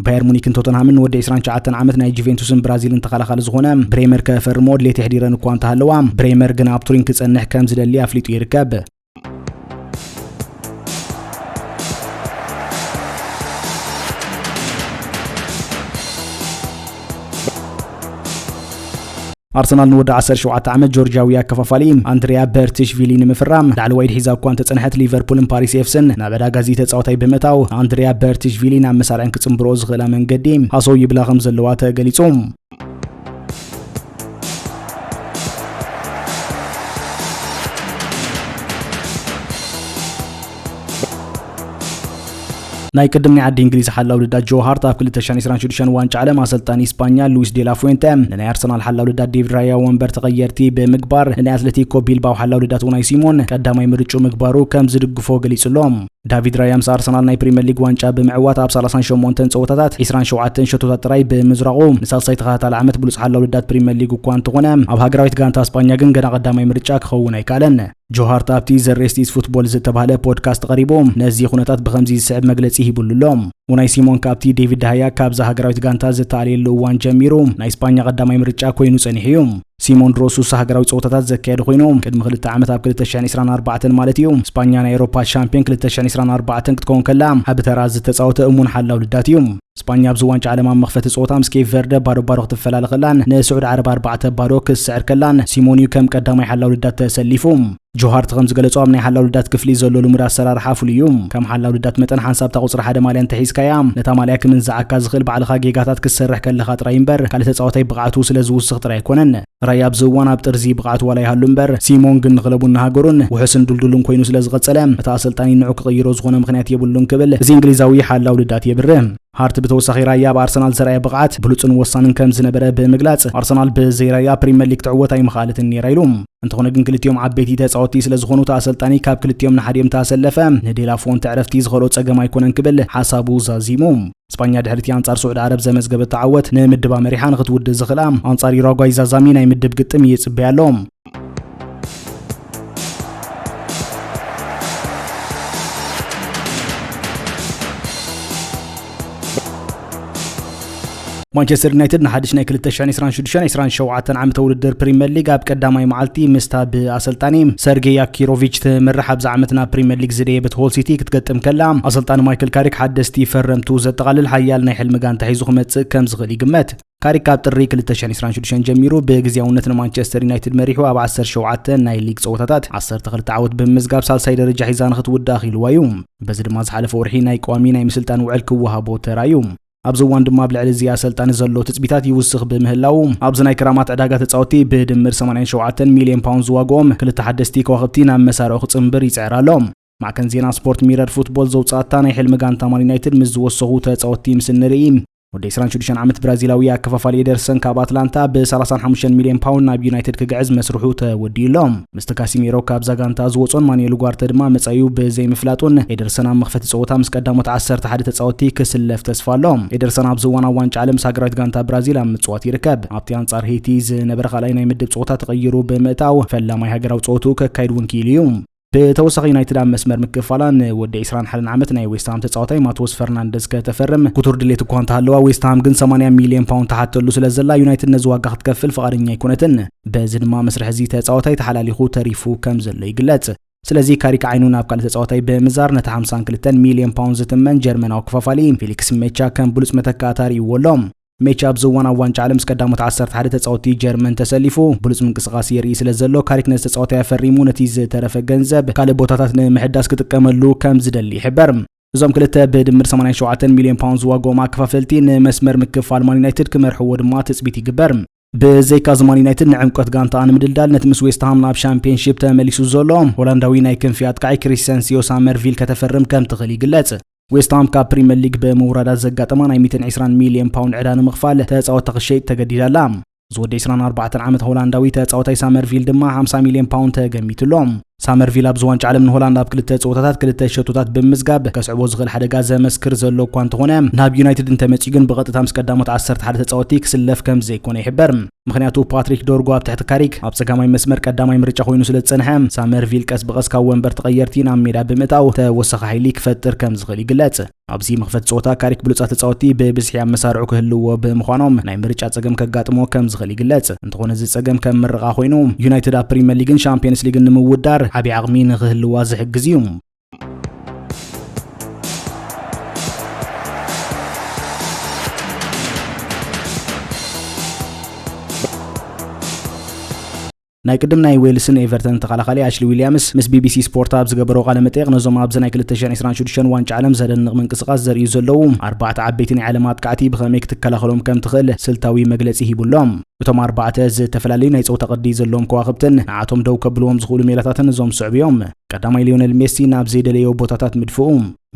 باير مونيك توتنهام ود 29 عامت ناي جوفنتوسن برازيل تخلخل زغونه بريمر كفرمود لي تحديرن كو انت هلوام بريمر غنا ابتورين كصنح كم زدلي افليطو يركب ارسنال نود 17 عامت جورجياويا كفافالي اندريا بيرتشفيلي نمفرام دعلويد حساب كونت صنحت ليفربول باريس افسن نابدا غازي تصاوتاي بمتاو اندريا بيرتشفيلي نام مسارن كصمبروز غلا منقديم حاسو يبلا خمزلوا تغليصوم ناي قدمني عدي انجليز حلاو لدا جو هارت اب 2026 وانچ عالم اسلطاني اسبانيا لويس دي لا فوينتا ناي ارسنال حلاو لدا ديفيد رايا ومبر تغيرتي بمقبار ناي اتلتيكو بيلباو حلاو لدا توناي سيمون قداماي مرچو مقبارو كم زدغفو غليصلوم دافيد رايا مس ارسنال ناي بريمير ليج وانچا بمعوات اب 38 صوتات 27 شوتات راي بمزراقو نسالساي تخاتال عامت بلوص حلاو لدا بريمير ليج كوانت غنا اب هاغراويت غانتا اسبانيا غن غنا قداماي مرچا كخون ايكالن جوهر تابتي زريستيس فوتبول زتبهاله بودكاست قريبوم نزي خونتات بخمزي سعب مغلصي يبللوم وناي سيمون كابتي ديفيد دهيا كابزا هاغراويت غانتا زتاليل وان جميرو ناي اسبانيا قداماي مرچا كوينو صنيحيوم سيمون روسوس هاغراويت صوتات زكيد خوينوم قدم خلت عامت اب 2024 مالتيوم اسبانيا نا اوروبا شامبيون 2024 كتكون كلام هبتراز تصاوت امون حلاو لداتيوم اسبانيا بزوانچ عالم مخفت صوتام سكيف فيرد بارو بارو تفلال خلان نسعود عرب 4 بارو كسعر كلان سيمونيو كم قداماي حلاو لدات تسليفوم جوهر تغمز غلصوم ناي حلاو لدات كفلي زلو لمرا سرار حافليوم كم حلاو لدات متن حساب تقصر حدا مالين تحيسكايام نتا مالياك من زعكا زخل بعلخا جيغاتات كسرح كلخا طرايمبر كال تصاوتاي بقعتو سلازوسخ طراي كونن راياب زوان اب طرزي بقعت ولا يهلمبر سيمون غن غلبونا هاغورن وحسن دلدلون كوينو سلازغصلم تا اسلطاني نعو كغيرو زغونه مخنيات يبلون كبل زي انجليزاوي حلاو لدات يبرم هارت بتوسخي رايا بارسنال زرايا بقعت بلوصن وصانن كم زنبره بمغلاص ارسنال بزيرايا بريمير ليج تعوتاي مخالت النيرايلوم انتخونه ግን ክልቲዮም ዓበይቲ ተጻወቲ ስለ ዝኾኑ ተአሰልጣኒ ካብ ክልቲዮም ንሓዲዮም ተሰለፈ ንዴላ ፎንት ዕረፍቲ ዝኸሎ ጸገም ኣይኮነን ክብል ሓሳቡ ዛዚሙ እስፓኛ ድሕሪት አንጻር ሱዑድ ዓረብ ዘመዝገበ ተዓወት ንምድባ መሪሓን ክትውድ ዝኽላም አንጻር ዩራጓይ ዛዛሚ ናይ ምድብ ግጥም ይጽበያሎም مانشستر يونايتد نحدش ناي 2026 عام تولدر بريمير ليج اب قداماي معلتي مستاب اسلطاني سيرجي ياكيروفيتش تمرحب زعمتنا بريمير ليج زديبت هول سيتي كتقدم كلام اسلطان مايكل كاريك حدستي فرمتو زتقلل حيال ناي حلم غان تحيزو خمص كم زغل يقمت كاريك اب طري 2026 جميرو بغزياونت مانشستر يونايتد مريحو اب 17 ناي ليج صوتات 10 تخل تعود بمزغاب سالساي درجه حيزان خت وداخيل وايوم بزد ما زحلف ورحي ناي قوامي ناي مسلطان وعلك وهابو ترايوم ኣብዚ ዋን ድማ ብልዕሊ እዚ ኣሰልጣኒ ዘሎ ትጽቢታት ይውስኽ ብምህላው ኣብዚ ናይ ክራማት ዕዳጋ ተጻወቲ ብድምር 87 ሚልዮን ፓውንድ ዝዋግኦም ክልተ ሓደስቲ ከዋኽብቲ ናብ መሳርሒ ክጽምብር ይጽዕራሎም ማዕከን ዜና ስፖርት ሚረር ፉትቦል ዘውጻእታ ናይ ሕልሚ ጋንታ ማን ዩናይትድ ምስ ዝወሰኹ ተጻወቲ ምስ ንርኢ ወዲ 26 ዓመት ብራዚላዊ ኣከፋፋሊ ኤደርሰን ካብ ኣትላንታ ብ35 ሚልዮን ፓውንድ ናብ ዩናይትድ ክግዕዝ መስርሑ ተወዲሎም ምስቲ ካሲሜሮ ካብ ዛጋንታ ዝወጾን ማኑኤል ጓርተ ድማ መጻዩ ብዘይምፍላጡን ኤደርሰን ኣብ መኽፈቲ ጸወታ ምስ ቀዳሞት 11 ተጻወቲ ክስለፍ ተስፋ ኣሎ ኤደርሰን ኣብ ዝዋና ዋንጫ ዓለም ሳግራዊት ጋንታ ብራዚል ኣብ ምጽዋት ይርከብ ኣብቲ አንጻር ሄይቲ ዝነበረ ካልኣይ ናይ ምድብ ጸወታ ተቐይሩ ብምእታው ፈላማይ ሃገራዊ ጸወቱ ከካይድ ወንኪሉ እዩ بتوسخ يونايتد عم مسمر مكفالان ودي 21 عامت ናይ ዌስትሃም ተጻዋታይ ማቶስ ፈርናንደስ ከተፈርም ኩቱር ድሌት እኳ እንተሃለዋ ዌስትሃም ግን 80 ሚልዮን ፓውንድ ተሓተሉ ስለዘላ ዩናይትድ ነዚ ዋጋ ክትከፍል ፈቃደኛ ኣይኮነትን በዚ ድማ መስርሕ እዚ ተጻዋታይ ተሓላሊኹ ተሪፉ ከም ዘሎ ይግለጽ ስለዚ ካሪክ ዓይኑ ናብ ካልእ ተጻዋታይ ብምዛር ነቲ 52 ሚልዮን ፓውንድ ዝትመን ጀርመናዊ ክፋፋሊ ፊሊክስ ሜቻ ከም ብሉጽ መተካታሪ ይወሎም ሜቻ ብዝዋና ዋንጫ ዓለም ስቀዳሞት 11 ተጻዋቲ ጀርመን ተሰሊፉ ብሉጽ ምንቅስቃስ የርኢ ስለዘሎ ካሪክ ነዚ ተጻዋታይ ፈሪሙ ነቲ ዝተረፈ ገንዘብ ካልእ ቦታታት ንምሕዳስ ክጥቀመሉ ከም ዝደሊ ይሕበር እዞም ክልተ ብድምር 87 ሚልዮን ፓውንድ ዝዋግኦም ኣከፋፈልቲ ንመስመር ምክፋል ማን ዩናይትድ ክመርሕዎ ድማ ትጽቢት ይግበር بزيكا زمان يونايتد نعمقت غانتا ان مدلدال نت مس ويست هام ناب شامبيونشيب تمليسو زولو هولنداوي ناي كنفيات كاي كريستيانسيو سامرفيل كتفرم كم تخلي يقلص ويست هام كا بريمير ليج بمورادات زغاطما ناي 220 مليون باوند عدان مخفال تጻወት ተخشي ተገዲዳላ زود 24 ዓመት ሆላንዳዊ ተጻዋታይ ሳመርቪል ድማ 50 ሚልዮን ፓውንድ ተገሚትሎም ሳመርቪል ኣብ ዝዋንጫ ዓለም ንሆላንድ ኣብ ክልተ ጸወታታት ክልተ ሸቶታት ብምዝጋብ ከስዕቦ ዝኽእል ሓደጋ ዘመስክር ዘሎ እኳ እንተኾነ ናብ ዩናይትድ እንተመጪ ግን ብቐጥታ ምስ ቀዳሞት 11 ተጻወቲ ክስለፍ ከም ዘይኮነ ይሕበር ምክንያቱ ፓትሪክ ዶርጎ ኣብ ትሕቲ ካሪክ ኣብ ጸጋማይ መስመር ቀዳማይ ምርጫ ኮይኑ ስለ ዝጸንሐ ሳመርቪል ቀስ ብቐስ ካብ ወንበር ተቐየርቲ ናብ ሜዳ ብምእታው ተወሰኺ ሓይሊ ክፈጥር ከም ዝኽእል ይግለጽ ኣብዚ መኽፈት ጸወታ ካሪክ ብሉጻት ተጻወቲ ብብዝሒ ኣብ መሳርዑ ክህልዎ ብምዃኖም ናይ ምርጫ ጸገም ከጋጥሞ ከም ዝኽእል ይግለጽ እንተኾነ እዚ ጸገም ከም ምርቓ ኮይኑ ዩናይትድ ኣብ ፕሪምየር ሊግን ቻምፒየንስ ሊግን ንምውዳር ዓቢ ዓቕሚ ንኽህልዋ ዝሕግዝ እዩ ናይ ቅድም ናይ ዌልስን ኤቨርተን ተኸላኻሊ ኣሽሊ ዊሊያምስ ምስ ቢቢሲ ስፖርት ኣብ ዝገበሮ ቃለ መጠይቕ ነዞም ኣብ ናይ 2026 ዋንጫ ዓለም ዘደንቕ ምንቅስቓስ ዘርእዩ ዘለዉ ኣርባዕተ ዓበይቲ ናይ ዓለም ኣጥቃዕቲ ብኸመይ ክትከላኸሎም ከም ትኽእል ስልታዊ መግለጺ ሂቡሎም እቶም ኣርባዕተ ዝተፈላለዩ ናይ ጸወታ ቅዲ ዘለዎም ከዋኽብትን ንዓቶም ደው ከብልዎም ዝኽእሉ ሜላታትን እዞም ስዕብዮም ቀዳማይ ሊዮኔል ሜሲ ናብ ዘይደለዮ ቦታታት ምድፍኡ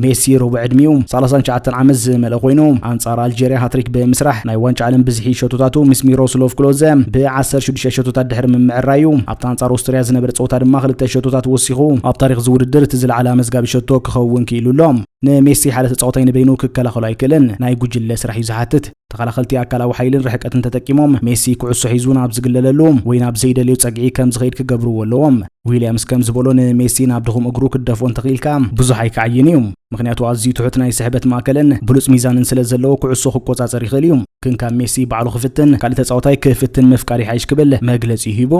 ሜሲ ሩብ ዕድሚኡ 39 ዓመት ዝመልአ ኮይኑ ኣንጻር ኣልጀርያ ሃትሪክ ብምስራሕ ናይ ዋንጫ ዓለም ብዝሒ ሸቶታቱ ምስ ሚሮስሎቭ ክሎዘ ብ16 ሸቶታት ድሕሪ ምምዕራዩ ኣብታ ኣንጻር ኦስትሪያ ዝነበረ ጸወታ ድማ ክልተ ሸቶታት ወሲኹ ኣብ ታሪኽ ዝውድድር እቲ ዝለዓለ መዝጋቢ ሸቶ ክኸውን ክኢሉሎም ንሜሲ ሓደ ተጻዋታይ ንበይኑ ክከላኸሉ ኣይክእልን ናይ ጉጅለ ስራሕ እዩ ዝሓትት ተኸላኸልቲ ኣካላዊ ሓይልን ርሕቀትን ተጠቂሞም ሜሲ ኩዕሶ ሒዙ ናብ ዝግለለሉ ወይ ናብ ዘይደልዮ ጸግዒ ከም ዝኸይድ ክገብርዎ ኣለዎም ዊልያምስ ከም ዝበሎ ንሜሲ ናብ ድኹም እግሩ ክደፎን ተኽኢልካ ብዙሕ ኣይከዓይን እዩ ምክንያቱ ኣዝዩ ትሑት ናይ ስሕበት ማእከልን ብሉጽ ሚዛንን ስለ ዘለዎ ኩዕሶ ክቆጻጸር ይኽእል እዩ ግን ካብ ሜሲ ባዕሉ ክፍትን ካልእ ተጻዋታይ ክፍትን ምፍቃር ይሓይሽ ክብል መግለጺ ሂቡ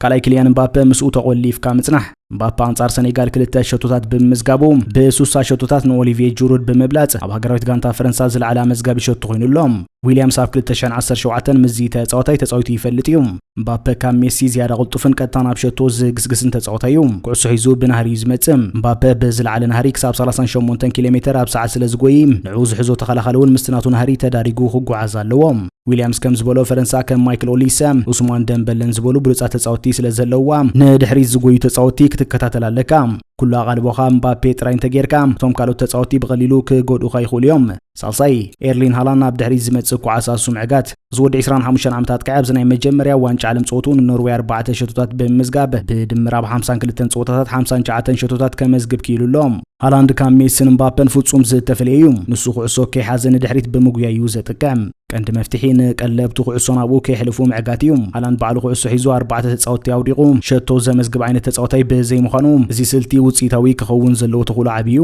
ካልኣይ ክሊያን ምባፔ ምስኡ ተቆሊፍካ ምጽናሕ ምባፔ ኣንጻር ሰኔጋል ክልተ ሸቶታት ብምዝጋቡ ብሱሳ ሸቶታት ንኦሊቪየ ጁሩድ ብምብላጽ ኣብ ሃገራዊት ጋንታ ፈረንሳ ዝለዓለ መዝጋቢ ሸቶ ኮይኑሎም ዊልያምስ ኣብ 2017 ምዚ ተጻዋታይ ተጻዊቱ ይፈልጥ እዩ ምባፔ ካብ ሜሲ ዝያዳ ቅልጡፍን ቀጥታ ናብ ሸቶ ዝግስግስን ተጻዋታይ እዩ ኩዕሶ ሒዙ ብናህሪ ዝመጽእ ምባፔ ብዝለዓለ ናህሪ ክሳብ 38 ኪሎሜትር ኣብ ሰዓት ስለ ዝጎይ ንዑ ዝሕዞ ተኸላኸለውን ምስትናቱ ናህሪ ተዳሪጉ ክጓዓዝ ኣለዎም ዊልያምስ ከም ዝበሎ ፈረንሳ ከም ማይክል ኦሊሰ ኡስማን ደምበለን ዝበሉ ብሉጻት ተጻወቲ ስለ ዘለዋ ንድሕሪት ዝጎዩ ተጻወቲ ክትከታተል ኣለካ ኩሉ ኣቓልቦኻ ምባፔ ጥራይ እንተጌርካ እቶም ካልኦት ተጻወቲ ብቐሊሉ ክጎድኡኻ ይኽእሉ እዮም ሳልሳይ ኤርሊን ሃላንድ ኣብ ድሕሪት ዝመጽእ ኳዓሳሱ ምዕጋት ዝወዲ 25 ዓመታት ከ ኣብዚ ናይ መጀመርያ ዋንጫ ዓለም ጸወቱ ንኖርዌይ 4 ሸቶታት ብምዝጋብ ብድምር ኣብ 52 ጸወታታት 59 ሸቶታት ከመዝግብ ክኢሉሎም ሃላንድ ካብ ሜሲን ምባፔን ፍጹም ዝተፈለየ እዩ ንሱ ኩዕሶ ከይሓዘ ንድሕሪት ብምጉያ እዩ ዝጥቀም ቀንዲ መፍትሒ ንቀለብቱ ኩዕሶ ናብኡ ከይሕልፉ ምዕጋት እዩ ሃላንድ ባዕሉ ኩዕሶ ሒዙ 4 ተጻወቲ ኣውዲቑ ሸቶ ዘመዝግብ ዓይነት ተጻዋታይ ብዘይምዃኑ እዚ ስልቲ ውጽኢታዊ ክኸውን ዘለዎ ተኽእሎ ዓብዩ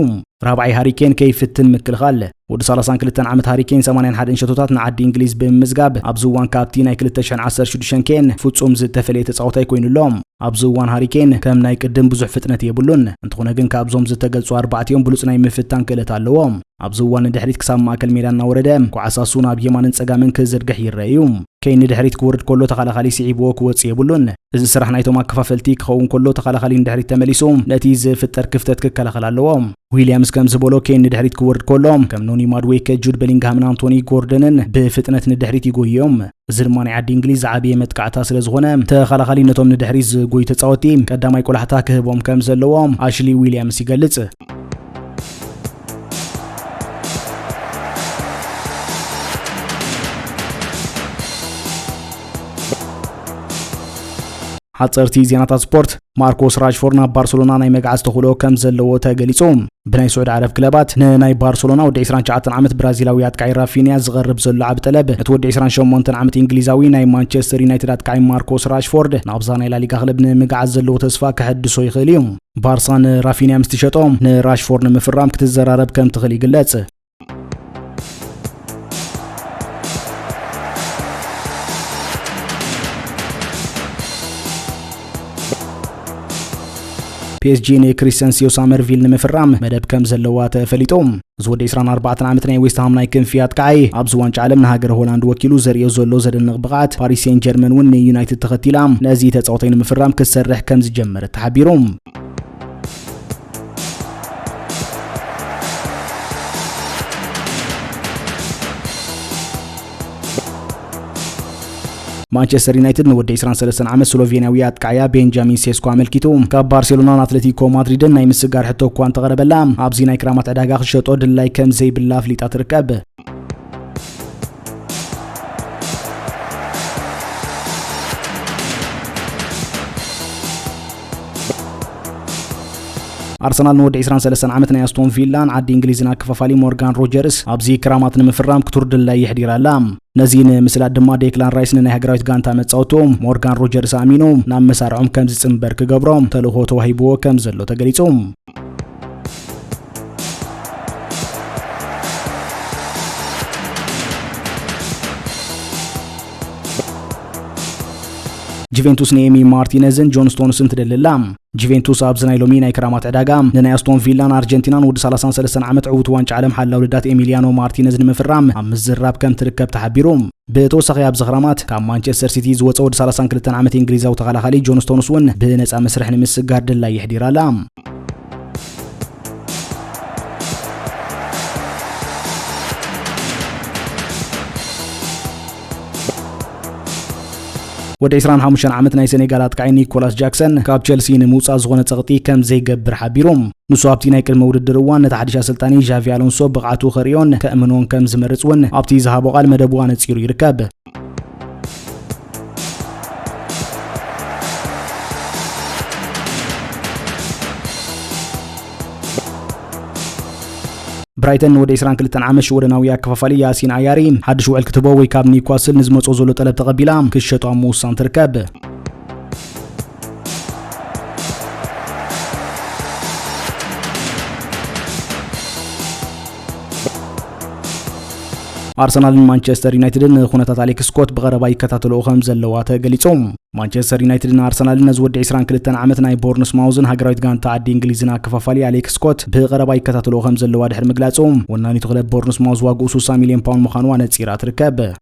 ራብዓይ ሃሪኬን ከይፍትን ምክልኻል ወዲ 32 ዓመት ሃሪኬን 81 ሸቶታት ንዓዲ እንግሊዝ ብምዝጋብ ኣብ ዝዋን ካብቲ ናይ 2016 ኬን ፍጹም ዝተፈለየ ተጻዋታይ ኮይኑሎም أبزوان هاريكين كم ناي قدم بزح فتنة يبلون انتخونا جن كابزوم زتجلسوا 4 يوم بلوصنا يمفتان كلت اللوام أبزوان دحريت كسام ماكل ميلان نوردم كعساسونا بيمان انسقامن كزرقح يرأيوم كين دحريت كورد كله تخلخلي سيعيبو كوص يبلون إذا سرحنا يتوما كفافلتي خون كله تخلخلي دحريت تمليسوم نتيز فتر كفتت ككلخل اللوام ويليامز كم زبولو كين دحريت كورد كلهم كم نوني مادويك جود بلينغهام أنتوني جوردنن بفتنة ندحريت يقويهم زرماني عاد إنجليز عابية متقعتا سلزغنا تخلخلي نتوم ندحريز قوي تتصاوتيم قدام يقول حتى كهبهم كم زلوام أشلي ويليامز يقلص حصرتي زينات سبورت ماركوس راشفورد بارسلونا ناي مقعد تخلو كم زلو تغليصوم بناي سعود عرب كلابات ناي بارسلونا ود 29 عامت برازيلاوي اتقاي رافينيا زغرب زلو عب طلب اتود 28 عامت انجليزاوي ناي مانشستر يونايتد اتقاي ماركوس راشفورد نابزانا لا ليغا كلب نمقعد زلو تسفا كحدسو يخليهم بارسان رافينيا مستشطوم راشفورد مفرام كتزرارب كم تخلي قلص PSG ني كريستيانسيو سامرفيل نمفرام مدب كم زلوات فليتوم زود 24 عامت ناي ويست هام ناي كنفيات كاي ابز وانچ عالم نهاجر هولاند وكيلو زريو زلو زدنق بقات باريس سين جيرمان ون يونايتد تختيلام نازي تصوتين مفرام كسرح كم زجمر تحبيروم مانشستر يونايتد نود 23 عام سلوفينياويات كايا بنجامين سيسكو عملكيتو كبارسلونا اتلتيكو مدريد ناي مسغار حتو كوان تقربلام ابزي ناي كرامات عداغا خشطو دلاي كم زي بلاف ليطا تركب أرسنال نود 23 عامت ناي استون فيلان عاد انجليزنا كفافالي مورغان روجرز ابزي كرامات نمفرام كتورد لا يحديرالام نزين مثل دما ديكلان رايس ناي هاغراويت غانتا مصاوتوم مورغان روجرز امينوم نام مسارعوم كم زصمبر كغبروم تلخو توهيبو كم زلو تغليصوم جوفنتوس نيمي مارتينيزن جون ستونسن تدللام جوفنتوس ابزناي لومينا كرامات عداغام ناي استون فيلان ارجنتينان ود 33 عامت عوت وانچ عالم حلا ولدات ايميليانو مارتينيز نمفرام امزراب كم تركب تحبيروم بتوسخ ياب زغرامات كام مانشستر سيتي زوصو ود 32 عامت انجليزاو تخلخلي جون ستونس ون بنصا مسرح نمسغار دلا يحديرالام ود 25 عامت ناي سنغالات كاي نيكولاس جاكسون كاب تشيلسي نموصا زغونه صغتي كم زيغبر حبيروم نسو ابتي ناي قدم وددر وان تحديش سلطاني جافي الونسو بقعتو خريون كامنون كم زمرص ون ابتي زهابو قال مدبو انصيرو يركب برايتن ود 22 عامش ودناويا كفافالي ياسين عياري حدش وعل كتبو وي كاب نيوكاسل نزمصو زلو طلب تقبيلام كشطو موسان تركب أرسنال مانشستر يونايتد خونتا عليك سكوت بغربا يكتاتلو خم زلوات غليصوم مانشستر يونايتد أرسنال نزود 22 عامت ناي بورنس ماوزن هاغراويت غانتا عدي انجليزنا كفافالي عليك سكوت بغربا يكتاتلو خم زلوات دحر مغلاصوم وناني تغلب بورنس ماوز واغو 60 مليون باوند مخانو نصيرا تركب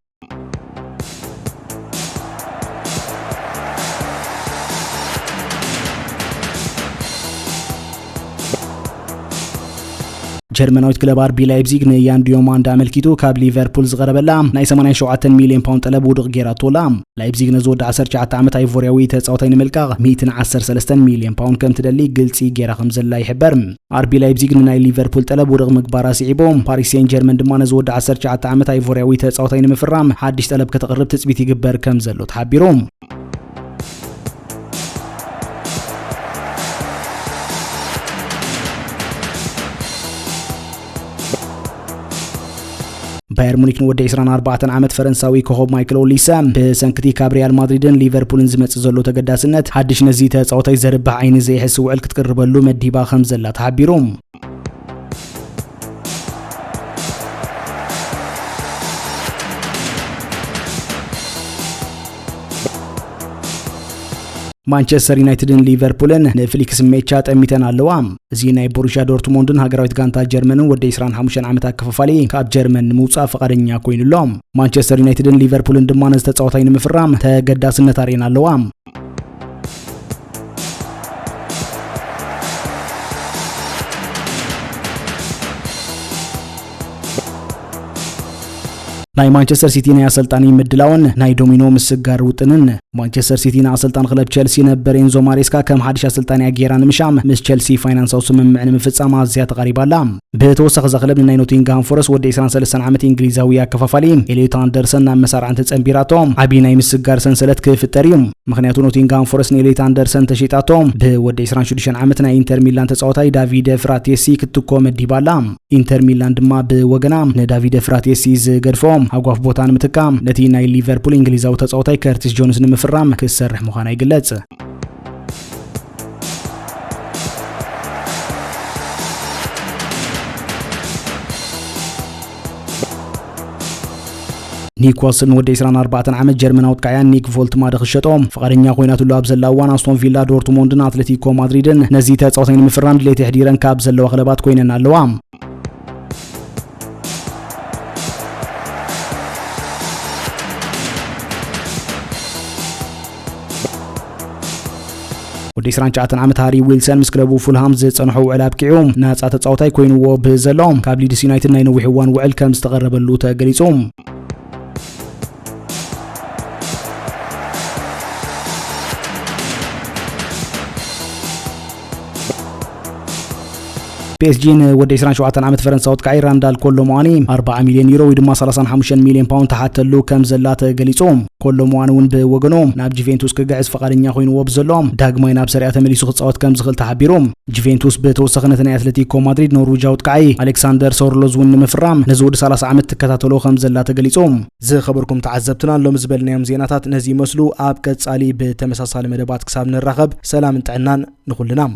جرمناويت كلب اربي لايبزيغ نيان ديوماند عملكيتو كاب ليفربول زغربلام ناي 87 مليون باوند طلب ودغ غيراتولام لايبزيغ نزود 19 عامت ايفورياوي تصاوتين ملكا 113 مليون باوند كم تدلي قلصي غيرا خمزلا يحبرم اربي لايبزيغ ناي ليفربول طلب ودغ مغبارا سيعبوم باريس سين جيرمان دما نزود 19 عامت ايفورياوي تصاوتين مفرام حدش طلب كتقرب تثبيت يغبر كم زلو تحبيروم باير مونيك نود 24 عامت فرنساوي كوب مايكل اوليسام بسنكتي كابريال مادريدن ليفربولن زمص زلو تقداسنت حدش نزي تصاوتاي زربح عين زي حس وعل كتقربلو مديبا خمزلا تحبيروم ማንቸስተር ዩናይትድን ሊቨርፑልን ነፍሊክስ ሜቻ ጠሚተን ኣለዋ እዚ ናይ ቦሩሺያ ዶርትሙንድን ሃገራዊት ጋንታ ጀርመንን ወደ 25 ዓመት አከፋፋሊ ካብ ጀርመን ምውጻእ ፈቃደኛ ኮይኑሎም ማንቸስተር ዩናይትድን ሊቨርፑልን ድማ ነዝተጻወታይ ንምፍራም ተገዳስነት አሬና ኣለዋ ናይ ማንቸስተር ሲቲ ናይ አሰልጣኒ ምድላውን ናይ ዶሚኖ ምስጋር ውጥንን ማንቸስተር ሲቲ ናይ አሰልጣን ክለብ ቸልሲ ነበር ኤንዞ ማሬስካ ከም ሓድሽ አሰልጣኒ አጌራ ንምሻም ምስ ቸልሲ ፋይናንሳው ስምምዕ ንምፍጻም ኣዝያ ተቃሪባላ ብተወሳኺ ዘክለብ ናይ ኖቲንግሃም ፎረስት ወደ 23 ዓመት እንግሊዛዊ አከፋፋሊ ኤሊዮት አንደርሰን ናብ መሳርዓን ተጸምቢራቶም ዓቢ ናይ ምስጋር ሰንሰለት ክፍጠር እዩ ምክንያቱ ኖቲንግሃም ፎረስት ኤሊዮት አንደርሰን ተሽጣቶም ወደ 26 ዓመት ናይ ኢንተር ሚላን ተጻዋታይ ዳቪድ ፍራቴሲ ክትኮ መዲባላ ኢንተር ሚላን ድማ ብወገና ንዳቪድ ፍራቴሲ ዝገድፎም አጓፍ ቦታን ምትካም ነቲ ናይ ሊቨርፑል እንግሊዛዊ ተጻዋታይ ከርቲስ ጆንስ ንምፍራም ክሰርሕ ምዃና ይግለጽ ኒኮልሰን ወደ 24 ዓመት ጀርመናዊ ተቃያን ኒክ ቮልትማደ ክሸጦም ፈቃደኛ ኮይናትሉ ኣብ ዘላዋን አስቶን ቪላ ዶርትሙንድን አትሌቲኮ ማድሪድን ነዚ ተጻዋታይ ንምፍራም ድሌት ይሕዲረን ካብ ዘለዋ ክለባት ኮይነን ኣለዋ ወደ 29 ዓመት ሃሪ ዊልሰን ምስ ክለቡ ፉልሃም ዝጸንሑ ውዕል ኣብቂዑ ናጻ ተጻዋታይ ኮይኑዎ ብዘሎም ካብ ሊድስ ዩናይትድ ናይ ነዊሕ እዋን ውዕል ከም ዝተቀረበሉ ተገሊጹ PSG ወደ 27 ዓመት ፈረንሳዊ ተቃይ ራንዳል ኮሎሞዋኒ 40 ሚሊዮን ዩሮ ወይ ድማ 35 ሚሊዮን ፓውንድ ተሓተሉ ከም ዘላ ተገሊጹ ኮሎሞዋኒ ውን ብወገኑ ናብ ጁቬንቱስ ክገዕዝ ፈቃደኛ ኮይኑዎ ብዘሎም ዳግማይ ናብ ሰሪያ ተመሊሱ ክጻወት ከም ዝኽእል ተሓቢሩ ጁቬንቱስ በተወሰኸነት ናይ አትሌቲኮ ማድሪድ ኖርዌጃዊ ተቃይ አሌክሳንደር ሶርሎዝ ውን ንምፍራም ነዚ ወደ 30 ዓመት ተከታተሎ ከም ዘላ ተገሊጹ ዝኸበርኩም ተዓዘብትና ሎም ዝበልናዮም ዜናታት ነዚ መስሉ ኣብ ቀጻሊ በተመሳሳሊ መደባት ክሳብ ንራኸብ ሰላም ጥዕናን ንኹልናም